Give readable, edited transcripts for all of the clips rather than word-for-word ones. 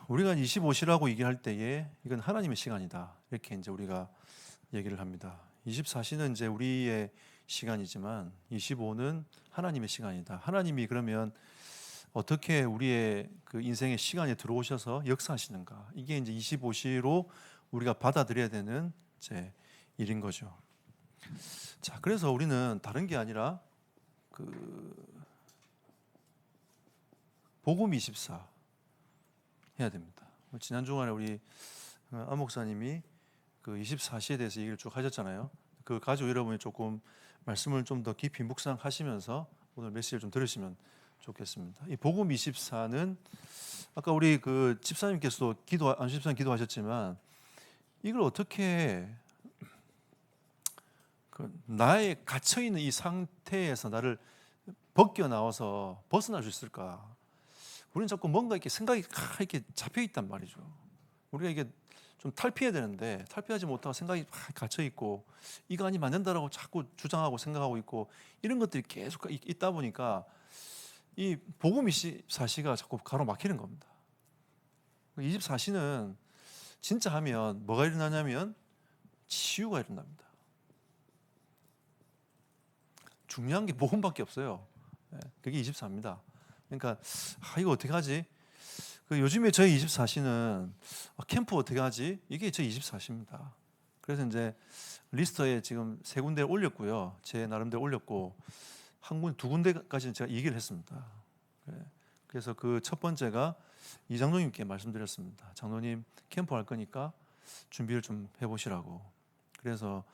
우리가 25시라고 얘기할 때에 이건 하나님의 시간이다. 이렇게 이제 우리가 얘기를 합니다. 24시는 이제 우리의 시간이지만 25는 하나님의 시간이다. 하나님이 그러면 어떻게 우리의 그 인생의 시간에 들어오셔서 역사하시는가? 이게 이제 25시로 우리가 받아들여야 되는 이제 일인 거죠. 자, 그래서 우리는 다른 게 아니라 그 복음 24 해야 됩니다. 지난 주간에 우리 안 목사님이 그 24시에 대해서 얘기를 쭉 하셨잖아요. 그 가지고 여러분이 조금 말씀을 좀 더 깊이 묵상하시면서 오늘 메시지를 좀 들으시면 좋겠습니다. 이 복음 24는 아까 우리 그 집사님께서도 안 집사님 기도하셨지만 이걸 어떻게 그 나의 갇혀 있는 이 상태에서 나를 벗겨 나와서 벗어날 수 있을까? 우리는 자꾸 뭔가 이렇게 생각이 이렇게 잡혀 있단 말이죠. 우리가 이게 좀 탈피해야 되는데 탈피하지 못하고 생각이 갇혀 있고 이거 아니면 안 된다라고 자꾸 주장하고 생각하고 있고 이런 것들이 계속 있다 보니까 이 복음 24시가 자꾸 가로막히는 겁니다. 24시는 진짜 하면 뭐가 일어나냐면 치유가 일어납니다. 중요한 게 복음밖에 없어요. 그게 24입니다. 그러니까 이거 어떻게 하지? 그 요즘에 저희 24시는 캠프 어떻게 하지? 이게 저희 24시입니다. 그래서 이제 리스트에 지금 3군데 올렸고요. 제 나름대로 올렸고 두 군데까지는 제가 얘기를 했습니다. 그래서 그 첫 번째가 이장로님께 말씀드렸습니다. 장로님 캠프 할 거니까 준비를 좀 해보시라고. 그래서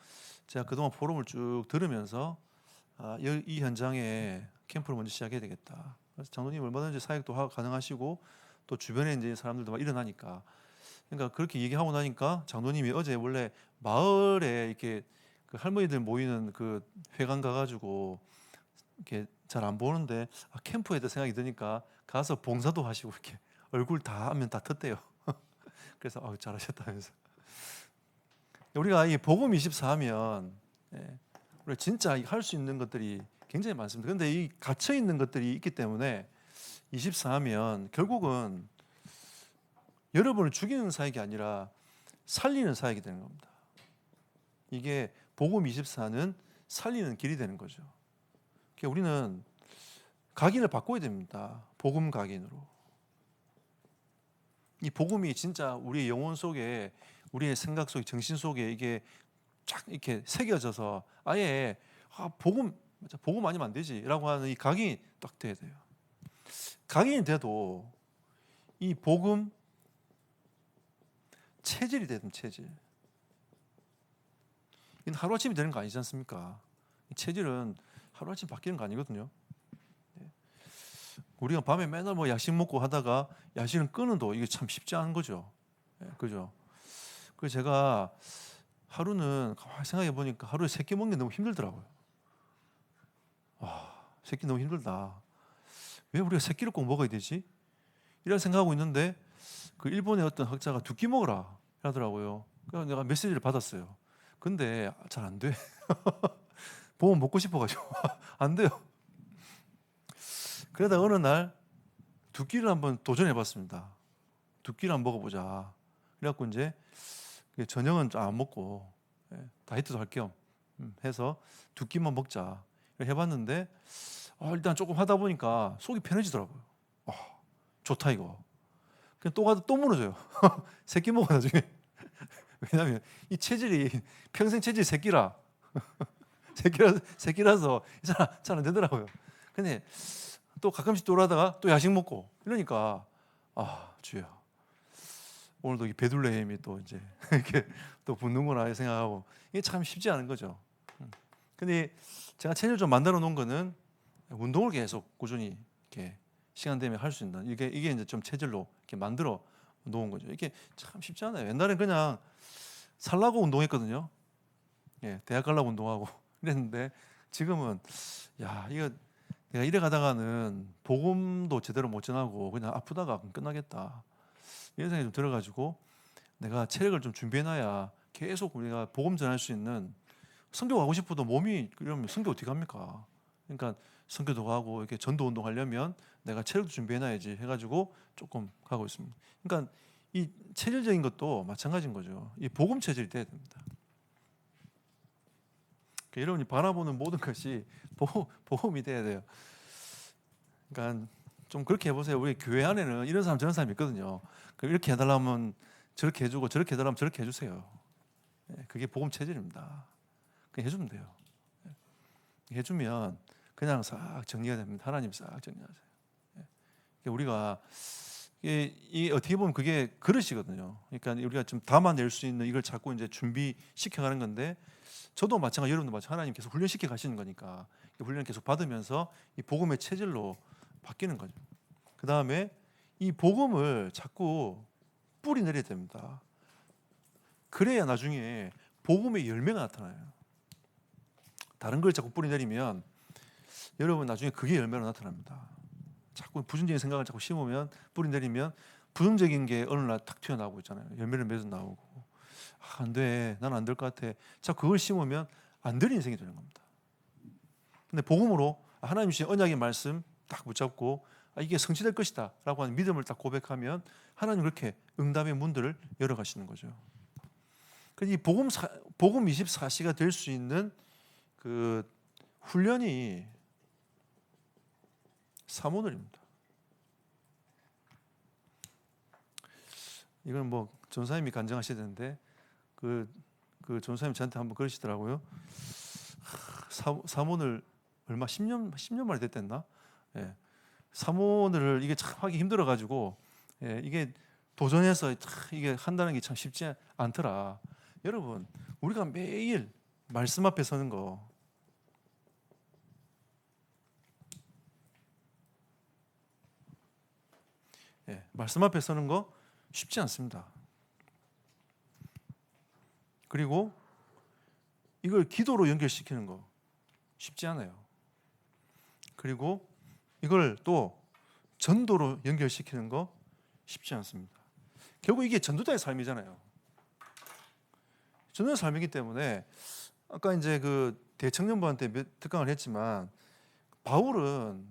제가 그동안 포럼을 쭉 들으면서 이 현장에 캠프를 먼저 시작해야 되겠다. 그래서 장로님 얼마든지 사역도 가능하시고 또 주변에 이제 사람들도 막 일어나니까 그러니까 그렇게 얘기하고 나니까 장로님이 어제 원래 마을에 이렇게 그 할머니들 모이는 그 회관 가가지고 이렇게 잘 안 보는데 캠프에 대해 생각이 드니까 가서 봉사도 하시고 이렇게 얼굴 다 하면 다 텄대요. 그래서 잘하셨다면서 우리가 이 복음 24 하면 우리가 진짜 할 수 있는 것들이 굉장히 많습니다. 그런데 이 갇혀 있는 것들이 있기 때문에 24 하면 결국은 여러분을 죽이는 사역이 아니라 살리는 사역이 되는 겁니다. 이게 복음 24는 살리는 길이 되는 거죠. 그러니까 우리는 각인을 바꿔야 됩니다. 복음 각인으로. 이 복음이 진짜 우리의 영혼 속에, 우리의 생각 속에, 정신 속에 이게 쫙 이렇게 새겨져서 아예 복음 아니면 안 되지라고 하는 이 각인이 딱 돼야 돼요. 각인이 돼도 이 복음 체질이 되든 체질. 이건 하루아침이 되는 거 아니지 않습니까? 체질은 하루아침 바뀌는 거 아니거든요. 우리가 밤에 맨날 뭐 야식 먹고 하다가 야식을 끊어도 이게 참 쉽지 않은 거죠. 그죠? 그래서 제가 하루는 가만히 생각해 보니까 하루에 3끼 먹는 게 너무 힘들더라고요. 새끼 너무 힘들다. 왜 우리가 3끼를 꼭 먹어야 되지? 이런 생각하고 있는데 그 일본의 어떤 학자가 2끼 먹으라 하더라고요. 그래서 내가 메시지를 받았어요. 근데 잘 안 돼. 보면 먹고 싶어가지고 안 돼요. 그러다 어느 날 2끼를 한번 도전해봤습니다. 2끼를 한번 먹어보자. 그래갖고 이제 저녁은 안 먹고 다이어트도 할 겸 해서 2끼만 먹자. 해봤는데 일단 조금 하다 보니까 속이 편해지더라고요. 좋다 이거. 그냥 또 가도 또 무너져요. 3끼 먹어 나중에. 왜냐하면 이 체질이 평생 체질이 새끼라 새끼라서 잘 안 되더라고요. 근데 또 가끔씩 돌아다가 또 야식 먹고 이러니까 주여 오늘도 이 베들레헴이 또 이제 이렇게 또 붙는구나 생각하고 이게 참 쉽지 않은 거죠. 근데 제가 체질 좀 만들어 놓은 거는 운동을 계속 꾸준히 이렇게 시간 되면 할 수 있는 이게 이제 좀 체질로 이렇게 만들어 놓은 거죠. 이게 참 쉽지 않아요. 옛날엔 그냥 살라고 운동했거든요. 대학 가려고 운동하고 이랬는데 지금은 이거 내가 이래 가다가는 복음도 제대로 못 전하고 그냥 아프다가 끝나겠다 이런 생각이 좀 들어가지고 내가 체력을 좀 준비해놔야 계속 우리가 복음 전할 수 있는 선교 가고 싶어도 몸이 그러면 선교 어떻게 합니까? 그러니까 선교도 가고 이렇게 전도 운동하려면 내가 체력도 준비해놔야지 해가지고 조금 가고 있습니다. 그러니까 이 체질적인 것도 마찬가지인 거죠. 이 복음 체질이 돼야 됩니다. 그러니까 여러분이 바라보는 모든 것이 복음이 돼야 돼요. 그러니까 좀 그렇게 해보세요. 우리 교회 안에는 이런 사람 저런 사람이 있거든요. 이렇게 해달라면 저렇게 해주고 저렇게 해달라면 저렇게 해주세요. 그게 복음 체질입니다. 그냥 해주면 돼요. 해주면 그냥 싹 정리가 됩니다. 하나님 싹 정리하세요. 우리가 이 어떻게 보면 그게 그릇이거든요. 그러니까 우리가 좀 담아낼 수 있는 이걸 자꾸 이제 준비시켜가는 건데, 저도 마찬가지, 여러분도 마찬가지, 하나님 계속 훈련시켜 가시는 거니까 훈련 계속 받으면서 이 복음의 체질로 바뀌는 거죠. 그 다음에 이 복음을 자꾸 뿌리 내려야 됩니다. 그래야 나중에 복음의 열매가 나타나요. 다른 걸 자꾸 뿌리 내리면 여러분 나중에 그게 열매로 나타납니다. 자꾸 부정적인 생각을 자꾸 심으면, 뿌리 내리면 부정적인 게 어느 날 탁 튀어나오고 있잖아요. 열매를 맺어 나오고, 안 돼, 난 안 될 것 같아. 자꾸 그걸 심으면 안 될 인생이 되는 겁니다. 근데 복음으로 하나님 주신 언약의 말씀 딱 붙잡고 이게 성취될 것이다 라고 하는 믿음을 딱 고백하면 하나님 그렇게 응답의 문들을 열어가시는 거죠. 그래서 이 복음 24시가 될 수 있는 그 훈련이 사모늘입니다. 이건 뭐 전사님이 간증하셔야 되는데 그 전사님 저한테 한번 그러시더라고요. 사모늘 얼마 10년 만에 됐댔나? 예. 사모늘을 이게 참 하기 힘들어 가지고, 예, 이게 도전해서 이게 한다는 게 참 쉽지 않더라. 여러분, 우리가 매일 말씀 앞에 서는 거, 예, 말씀 앞에 서는 거 쉽지 않습니다. 그리고 이걸 기도로 연결시키는 거 쉽지 않아요. 그리고 이걸 또 전도로 연결시키는 거 쉽지 않습니다. 결국 이게 전도자의 삶이잖아요. 전도자의 삶이기 때문에 아까 이제 그 대청년부한테 특강을 했지만, 바울은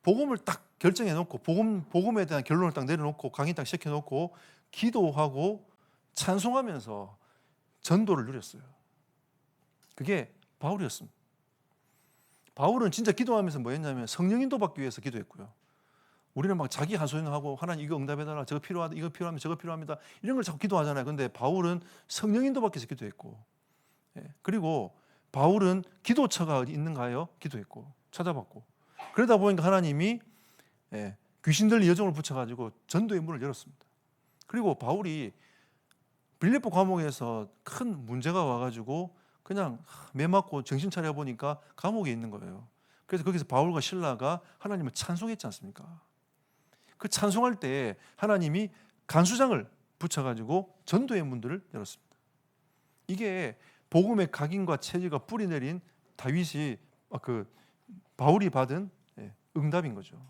복음을 딱 결정해 놓고 복음에 대한 결론을 딱 내려놓고 강의 딱 시켜 놓고 기도하고 찬송하면서 전도를 누렸어요. 그게 바울이었습니다. 바울은 진짜 기도하면서 뭐 했냐면 성령 인도받기 위해서 기도했고요. 우리는 막 자기 하소연하고 하나님 이거 응답해달라, 저거 필요하다, 이거 필요합니다, 저거 필요합니다, 이런 걸 자꾸 기도하잖아요. 근데 바울은 성령 인도받기 위해서 기도했고, 예. 그리고 바울은 기도처가 있는가요? 기도했고 찾아봤고, 그러다 보니까 하나님이, 예, 귀신들 여종을 붙여가지고 전도의 문을 열었습니다. 그리고 바울이 빌립보 감옥에서 큰 문제가 와가지고 그냥 매 맞고 정신 차려 보니까 감옥에 있는 거예요. 그래서 거기서 바울과 실라가 하나님을 찬송했지 않습니까? 그 찬송할 때 하나님이 간수장을 붙여가지고 전도의 문들을 열었습니다. 이게 복음의 각인과 체질과 뿌리 내린 다윗이 바울이 받은 응답인 거죠.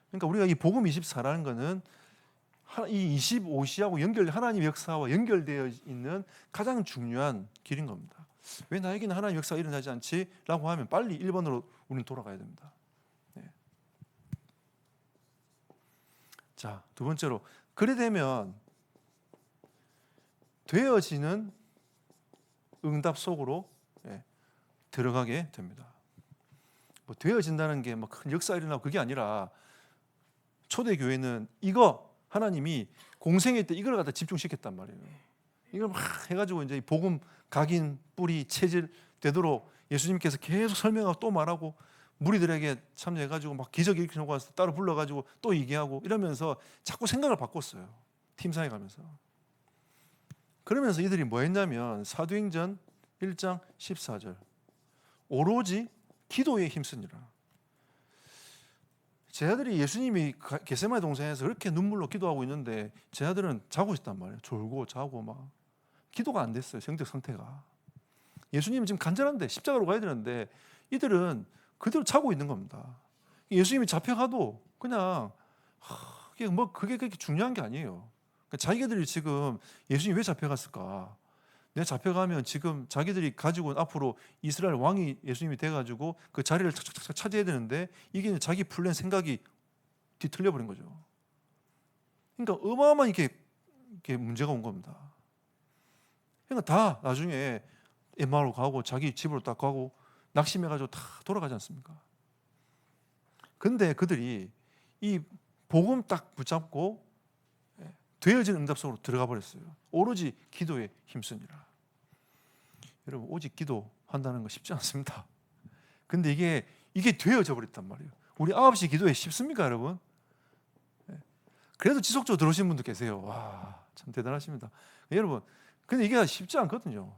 그러니까 우리가 이 복음 24라는 거는 이 25시하고 하나님의 역사와 연결되어 있는 가장 중요한 길인 겁니다. 왜 나에게는 하나님의 역사가 일어나지 않지? 라고 하면 빨리 1번으로 우리는 돌아가야 됩니다. 네. 자, 두 번째로, 그래 되면 되어지는 응답 속으로, 예, 들어가게 됩니다. 뭐 되어진다는 게 뭐 큰 역사 일어나고 그게 아니라, 초대교회는 이거 하나님이 공생애 때 이걸 갖다 집중시켰단 말이에요. 이걸 막 해가지고 이제 복음 각인 뿌리 체질 되도록 예수님께서 계속 설명하고 또 말하고 무리들에게 참여해가지고 막 기적 일으키고 와서 따로 불러가지고 또 얘기하고 이러면서 자꾸 생각을 바꿨어요. 팀사에 가면서. 그러면서 이들이 뭐 했냐면 사도행전 1장 14절 오로지 기도에 힘쓰니라. 제 아들이 예수님이 겟세마네 동산에서 그렇게 눈물로 기도하고 있는데 제 아들은 자고 있단 말이에요. 졸고 자고 막 기도가 안 됐어요. 성적 상태가. 예수님은 지금 간절한데 십자가로 가야 되는데 이들은 그대로 자고 있는 겁니다. 예수님이 잡혀가도 그냥 그게 그렇게 중요한 게 아니에요. 그러니까 자기들이 지금 예수님이 왜 잡혀갔을까? 내 잡혀가면 지금 자기들이 가지고 온 앞으로 이스라엘 왕이 예수님이 돼가지고 그 자리를 착착착 차지해야 되는데 이게 이제 자기 플랜 생각이 뒤틀려 버린 거죠. 그러니까 어마어마한 이게 문제가 온 겁니다. 그러니까 다 나중에 엠마오로 가고 자기 집으로 딱 가고 낙심해가지고 다 돌아가지 않습니까? 근데 그들이 이 복음 딱 붙잡고 되어진 응답 속으로 들어가 버렸어요. 오로지 기도에 힘쓰니라. 여러분, 오직 기도한다는 거 쉽지 않습니다. 근데 이게 되어져 버렸단 말이에요. 우리 9시 기도에 쉽습니까, 여러분? 그래도 지속적으로 들어오신 분도 계세요. 와, 참 대단하십니다. 여러분, 근데 이게 쉽지 않거든요.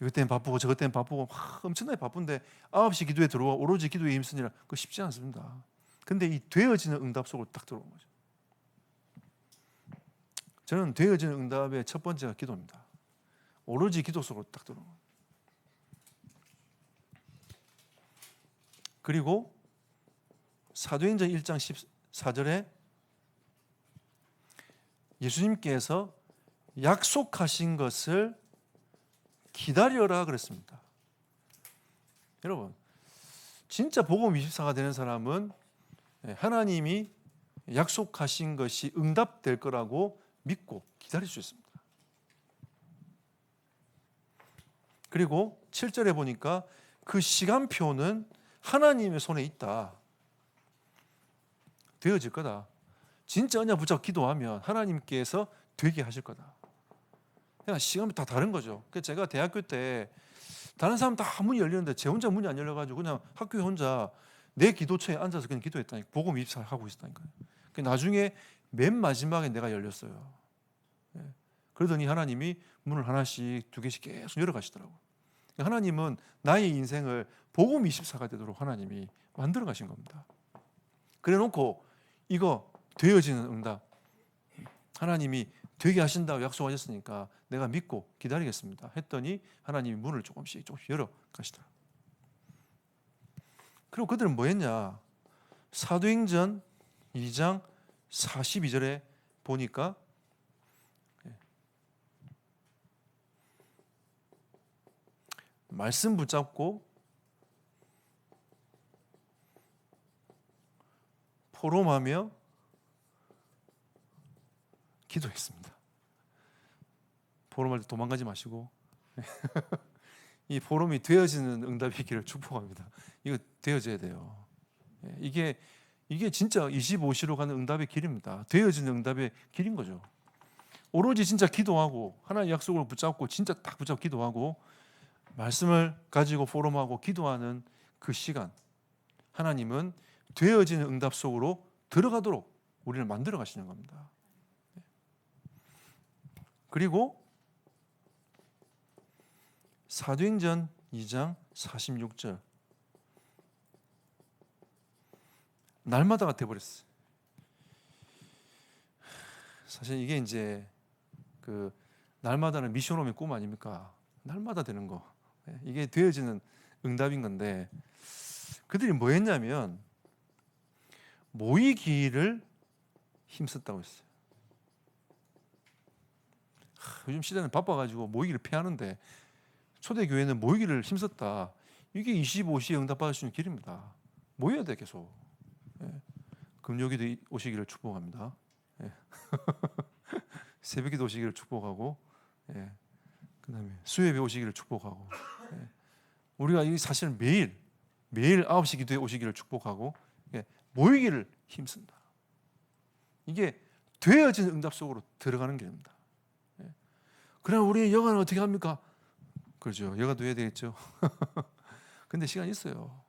이것 때문에 바쁘고 저것 때문에 바쁘고 엄청나게 바쁜데 9시 기도에 들어와 오로지 기도에 힘쓰니라. 그거 쉽지 않습니다. 근데 이 되어지는 응답 속으로 딱 들어온 거죠. 저는 되어지는 응답의 첫 번째가 기도입니다. 오로지 기도 속으로 딱 들어온 거예요. 그리고 사도행전 1장 14절에 예수님께서 약속하신 것을 기다려라 그랬습니다. 여러분, 진짜 복음 24가 되는 사람은 하나님이 약속하신 것이 응답될 거라고 믿고 기다릴 수 있습니다. 그리고 7절에 보니까 그 시간표는 하나님의 손에 있다. 되어질 거다. 진짜 언약 붙잡고 기도하면 하나님께서 되게 하실 거다. 그냥 시간이 다 다른 거죠. 그래서 제가 대학교 때 다른 사람 다 문이 열리는데 제 혼자 문이 안 열려가지고 그냥 학교에 혼자 내 기도처에 앉아서 그냥 기도했다니까. 복음 입사하고 있었다니까요. 나중에 맨 마지막에 내가 열렸어요. 그러더니 하나님이 문을 하나씩 두 개씩 계속 열어가시더라고요. 하나님은 나의 인생을 복음 24가 되도록 하나님이 만들어 가신 겁니다. 그래 놓고 이거 되어지는 응답, 하나님이 되게 하신다고 약속하셨으니까 내가 믿고 기다리겠습니다 했더니 하나님이 문을 조금씩 열어 가시더라고요. 그리고 그들은 뭐 했냐? 사도행전 2장 42절에 보니까 말씀 붙잡고 포럼하며 기도했습니다. 포럼할 때 도망가지 마시고 이 포럼이 되어지는 응답의 길을 축복합니다. 이거 되어져야 돼요. 이게 진짜 25시로 가는 응답의 길입니다. 되어지는 응답의 길인 거죠. 오로지 진짜 기도하고 하나님의 약속을 붙잡고 진짜 딱 붙잡고 기도하고 말씀을 가지고 포럼하고 기도하는 그 시간, 하나님은 되어지는 응답 속으로 들어가도록 우리를 만들어 가시는 겁니다. 그리고 사도행전 2장 46절, 날마다가 돼버렸어요. 사실 이게 이제 그 날마다는 미션홈의 꿈 아닙니까? 날마다 되는 거, 이게 되어지는 응답인 건데 그들이 뭐 했냐면 모이기를 힘썼다고 했어요. 요즘 시대는 바빠가지고 모이기를 피하는데 초대교회는 모이기를 힘썼다. 이게 25시에 응답받을 수 있는 길입니다. 모여야 돼 계속. 금요기도 오시기를 축복합니다. 새벽기도 오시기를 축복하고, 그다음에 수요일에 오시기를 축복하고, 우리가 이 사실 매일 9시 기도에 오시기를 축복하고, 모이기를 힘쓴다. 이게 되어진 응답 속으로 들어가는 길입니다. 그럼 우리 여가는 어떻게 합니까? 그렇죠. 여가도 해야 되겠죠. 근데 시간 있어요.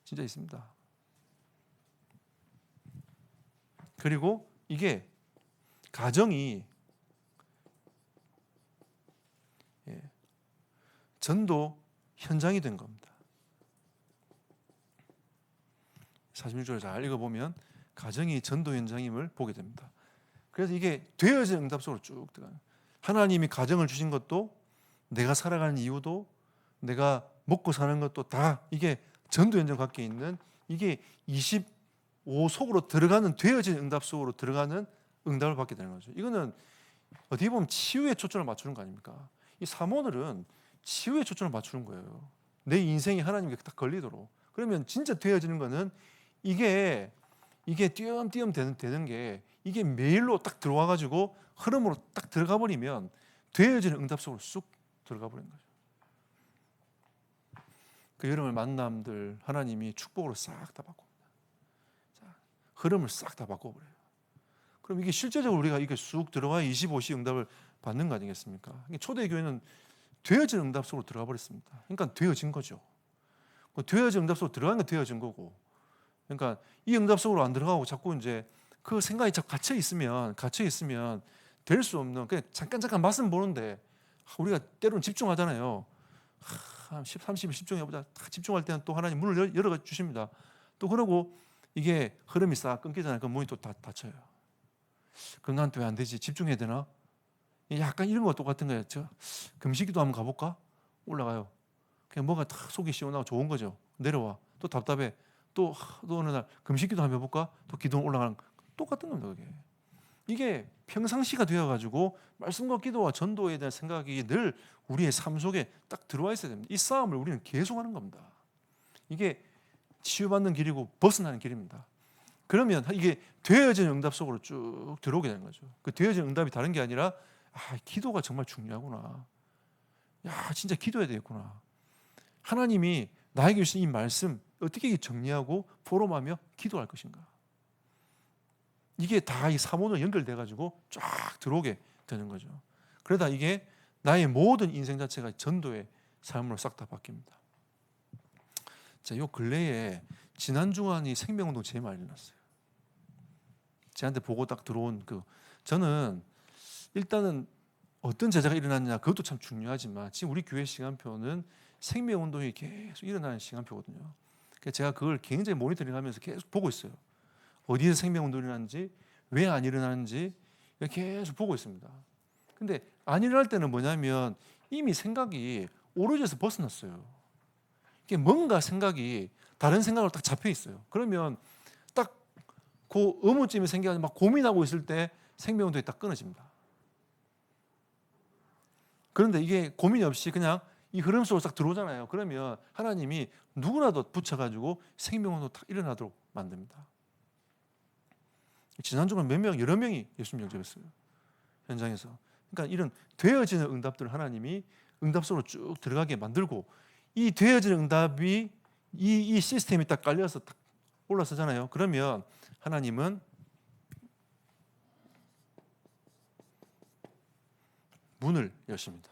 진짜 있습니다. 그리고 이게 가정이 전도 현장이 된 겁니다. 46절을 잘 읽어보면 가정이 전도 현장임을 보게 됩니다. 그래서 이게 되어진 응답 속으로 쭉 들어가요. 하나님이 가정을 주신 것도, 내가 살아가는 이유도, 내가 먹고 사는 것도 다 이게 전도 현장 밖에 있는, 이게 25 속으로 들어가는, 되어진 응답 속으로 들어가는 응답을 받게 되는 거죠. 이거는 어떻게 보면 치유에 초점을 맞추는 거 아닙니까? 이 사모들은 치유에 초점을 맞추는 거예요. 내 인생이 하나님께 딱 걸리도록. 그러면 진짜 되어지는 거는 이게 띄엄띄엄 되는 게 이게 매일로 딱 들어와 가지고 흐름으로 딱 들어가 버리면 되어지는 응답 속으로 쑥 들어가 버리는 거죠. 그 여러분의 만남들 하나님이 축복으로 싹 다 바꿉니다. 자, 흐름을 싹 다 바꿔버려요. 그럼 이게 실제적으로 우리가 이게 쑥 들어와 25시 응답을 받는 거 아니겠습니까? 초대교회는 되어진 응답 속으로 들어가 버렸습니다. 그러니까 되어진 거죠. 되어진 응답 속으로 들어간 건 되어진 거고. 그러니까 이 응답 속으로 안 들어가고 자꾸 이제 그 생각이 자꾸 갇혀 있으면 될 수 없는, 그냥 잠깐 맛은 보는데 우리가 때로는 집중하잖아요. 한 10, 30일 집중해보자. 다 집중할 때는 또 하나님 문을 열어 주십니다. 또 그러고 이게 흐름이 싹 끊기잖아요. 그 문이 또 닫혀요. 그럼 나한테 왜 안 되지? 집중해야 되나? 약간 이런 거 똑같은 거예요. 금식기도 한번 가볼까? 올라가요. 그냥 뭐가 탁 속이 시원하고 좋은 거죠. 내려와. 또 답답해. 또 어느 날 금식기도 한번 해볼까? 또 기도 올라가는 거. 똑같은 겁니다. 그게. 이게 평상시가 되어가지고 말씀과 기도와 전도에 대한 생각이 늘 우리의 삶 속에 딱 들어와 있어야 됩니다. 이 싸움을 우리는 계속하는 겁니다. 이게 치유받는 길이고 벗어나는 길입니다. 그러면 이게 되어진 응답 속으로 쭉 들어오게 되는 거죠. 그 되어진 응답이 다른 게 아니라 기도가 정말 중요하구나. 진짜 기도해야 되겠구나. 하나님이 나에게 주신 이 말씀 어떻게 정리하고 포럼하며 기도할 것인가. 이게 다 이 사모로 연결돼 가지고 쫙 들어오게 되는 거죠. 그러다 이게 나의 모든 인생 자체가 전도의 삶으로 싹 다 바뀝니다. 자, 요 근래에 지난 주간이 생명운동 제일 많이 일어났어요. 저한테 보고 딱 들어온 저는 일단은 어떤 제자가 일어났냐 그것도 참 중요하지만 지금 우리 교회 시간표는 생명운동이 계속 일어나는 시간표거든요. 그러니까 제가 그걸 굉장히 모니터링하면서 계속 보고 있어요. 어디에서 생명운동이 일어나는지, 왜 안 일어나는지 계속 보고 있습니다. 근데 안 일어날 때는 뭐냐면 이미 생각이 오로지에서 벗어났어요. 이게 뭔가 생각이 다른 생각으로 딱 잡혀 있어요. 그러면 딱 그 의문점이 생겨서 막 고민하고 있을 때 생명운동이 딱 끊어집니다. 그런데 이게 고민이 없이 그냥 이 흐름 속으로 딱 들어오잖아요. 그러면 하나님이 누구라도 붙여가지고 생명운동 딱 일어나도록 만듭니다. 지난주는 여러 명이 예수님 영접했어요. 현장에서. 그러니까 이런 되어지는 응답들을 하나님이 응답 속으로 쭉 들어가게 만들고 이 되어지는 응답이 이 시스템이 딱 깔려서 딱 올라서잖아요. 그러면 하나님은 문을 여십니다.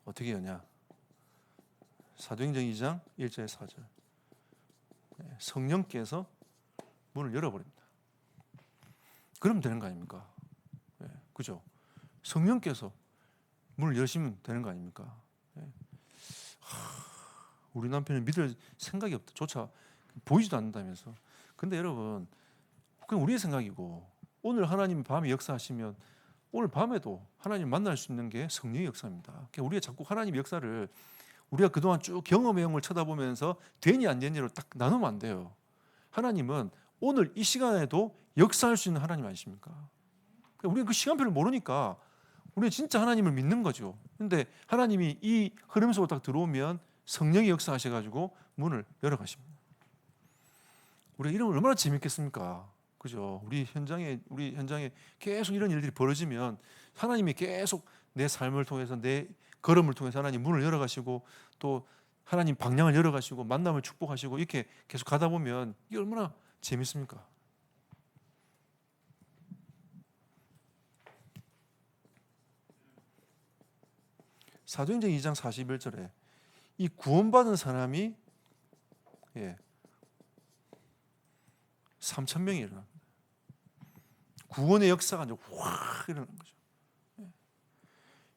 어떻게 여냐? 사도행전 2장 1절 4절. 성령께서 문을 열어버립니다. 그러면 되는 거 아닙니까? 그죠? 성령께서 문을 여시면 되는 거 아닙니까? 우리 남편은 믿을 생각이 없다. 조차 보이지도 않는다면서. 근데 여러분, 그건 우리의 생각이고 오늘 하나님이 밤에 역사하시면 오늘 밤에도 하나님 만날 수 있는 게 성령의 역사입니다. 그러니까 우리가 자꾸 하나님의 역사를 우리가 그동안 쭉 경험의 영을 쳐다보면서 되니 안 되니로 딱 나누면 안 돼요. 하나님은 오늘 이 시간에도 역사할 수 있는 하나님 아니십니까? 그러니까 우리는 그 시간표를 모르니까 우리는 진짜 하나님을 믿는 거죠. 그런데 하나님이 이 흐름 속으로 딱 들어오면 성령이 역사하셔가지고 문을 열어가십니다. 우리가 이러면 얼마나 재밌겠습니까? 그죠? 우리 현장에 계속 이런 일들이 벌어지면 하나님이 계속 내 삶을 통해서 내 걸음을 통해서 하나님 문을 열어가시고 또 하나님 방향을 열어가시고 만남을 축복하시고 이렇게 계속 가다 보면 이게 얼마나 재밌습니까? 사도행전 2장 41절에 이 구원받은 사람이 3,000명이 일어납니다. 구원의 역사가 이제 확 일어나는 거죠.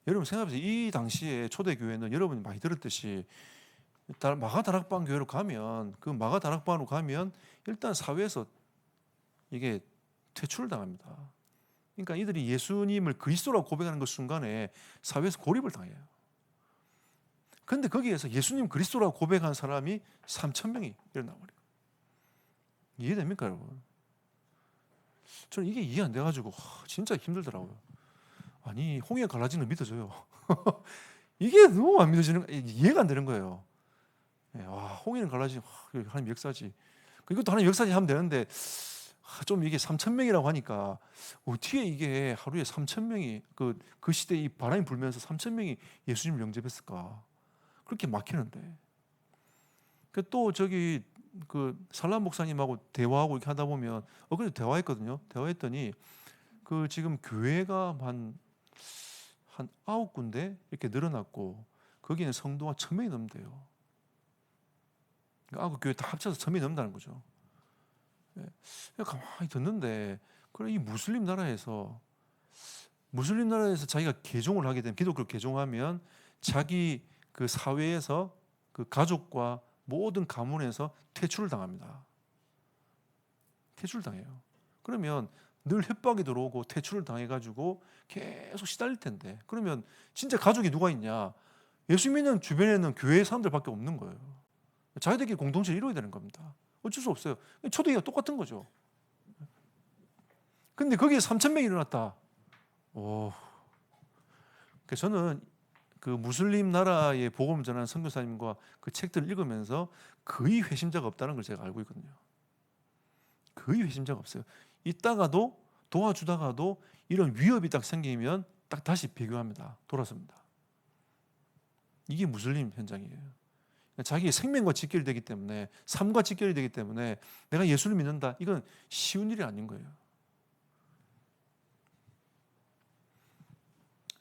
여러분 생각해보세요. 이 당시에 초대교회는 여러분이 많이 들었듯이 마가다락방 교회로 가면 그 마가다락방으로 가면 일단 사회에서 이게 퇴출을 당합니다. 그러니까 이들이 예수님을 그리스도라고 고백하는 그 순간에 사회에서 고립을 당해요. 그런데 거기에서 예수님 그리스도라고 고백한 사람이 3,000명이 일어나버려요. 이해됩니까 여러분? 저는 이게 이해 안 돼가지고 진짜 힘들더라고요. 아니 홍해 갈라지는 거 믿어져요. 이게 너무 안 믿어지는 이해가 안 되는 거예요. 예, 와 홍해는 갈라지는 하나님 역사지. 이것도 하나님 역사지 하면 되는데 좀 이게 3,000명이라고 하니까 어떻게 이게 하루에 3,000명이 그 시대에 이 바람이 불면서 3,000명이 예수님을 영접했을까? 그렇게 막히는데. 또 저기 그 살람 목사님하고 대화하고 이렇게 하다 보면 그래도 대화했거든요. 대화했더니 그 지금 교회가 한 9군데 이렇게 늘어났고 거기는 성도가 1,000명이 넘는데요. 그러니까 교회 다 합쳐서 1,000명이 넘는다는 거죠. 예. 가만히 듣는데 그래 이 무슬림 나라에서 자기가 개종을 하게 되면 기독교 개종하면 자기 그 사회에서 그 가족과 모든 가문에서 퇴출을 당합니다. 퇴출당해요. 그러면 늘 협박이 들어오고 퇴출을 당해가지고 계속 시달릴 텐데 그러면 진짜 가족이 누가 있냐? 예수 믿는 주변에는 교회 사람들밖에 없는 거예요. 자기들끼리 공동체를 이루어야 되는 겁니다. 어쩔 수 없어요. 초대기가 똑같은 거죠. 근데 거기에 3,000명이 일어났다. 그래서 저는 그 무슬림 나라의 복음을 전하는 선교사님과 그 책들을 읽으면서 거의 회심자가 없다는 걸 제가 알고 있거든요. 거의 회심자가 없어요. 있다가도 도와주다가도 이런 위협이 딱 생기면 딱 다시 배교합니다. 돌아섭니다. 이게 무슬림 현장이에요. 자기의 생명과 직결이 되기 때문에 삶과 직결이 되기 때문에 내가 예수를 믿는다. 이건 쉬운 일이 아닌 거예요.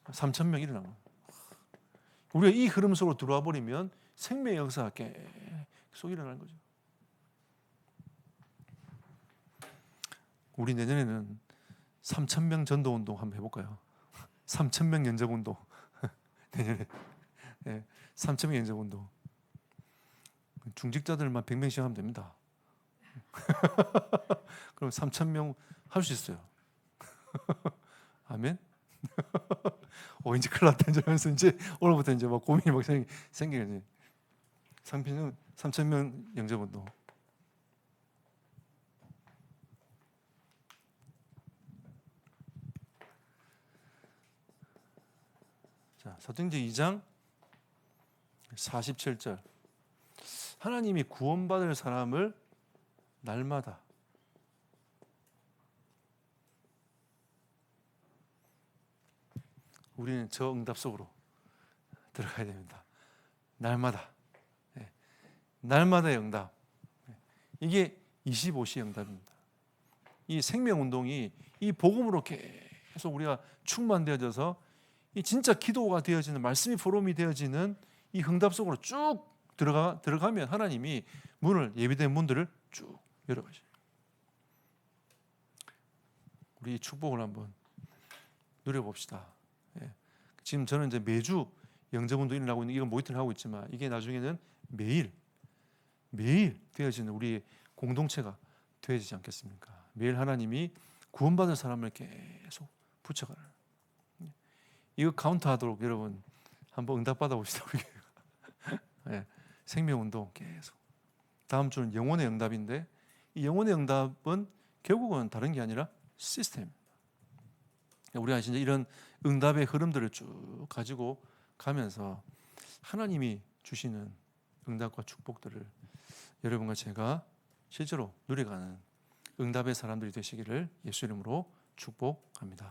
3,000명 일어나면 우리가 이 흐름 속으로 들어와 버리면 생명의 역사가 계속 일어나는 거죠. 우리 내년에는 3,000명 전도운동 한번 해볼까요? 3,000명 연접운동 내년에 3,000명 연접운동 중직자들만 100명씩 하면 됩니다. 그럼 3,000명 할 수 있어요. 아멘. 이제 큰일 났다 이러면서 이제 오늘부터 이제 막 고민이 막 생기겠네. 3,000명 영접운동. 자, 사도행전 2장 47절. 하나님이 구원받을 사람을 날마다 우리는 저 응답 속으로 들어가야 됩니다. 날마다. 날마다의 응답. 이게 25시 응답입니다. 이 생명운동이 이 복음으로 계속 우리가 충만되어져서 이 진짜 기도가 되어지는 말씀이 포럼이 되어지는 이 응답 속으로 쭉 들어가면 하나님이 예비된 문들을 쭉 열어가셔요. 우리 이 축복을 한번 누려봅시다. 지금 저는 이제 매주 영접운동 일어나고 있는 이건 모니터를 하고 있지만 이게 나중에는 매일 되어지는 우리 공동체가 되어지지 않겠습니까? 매일 하나님이 구원받은 사람을 계속 붙여가는 이거 카운트하도록 여러분 한번 응답 받아봅시다. 우리 생명운동 계속. 다음 주는 영혼의 응답인데 이 영혼의 응답은 결국은 다른 게 아니라 시스템입니다. 우리가 진짜 이런 응답의 흐름들을 쭉 가지고 가면서 하나님이 주시는 응답과 축복들을 여러분과 제가 실제로 누려가는 응답의 사람들이 되시기를 예수 이름으로 축복합니다.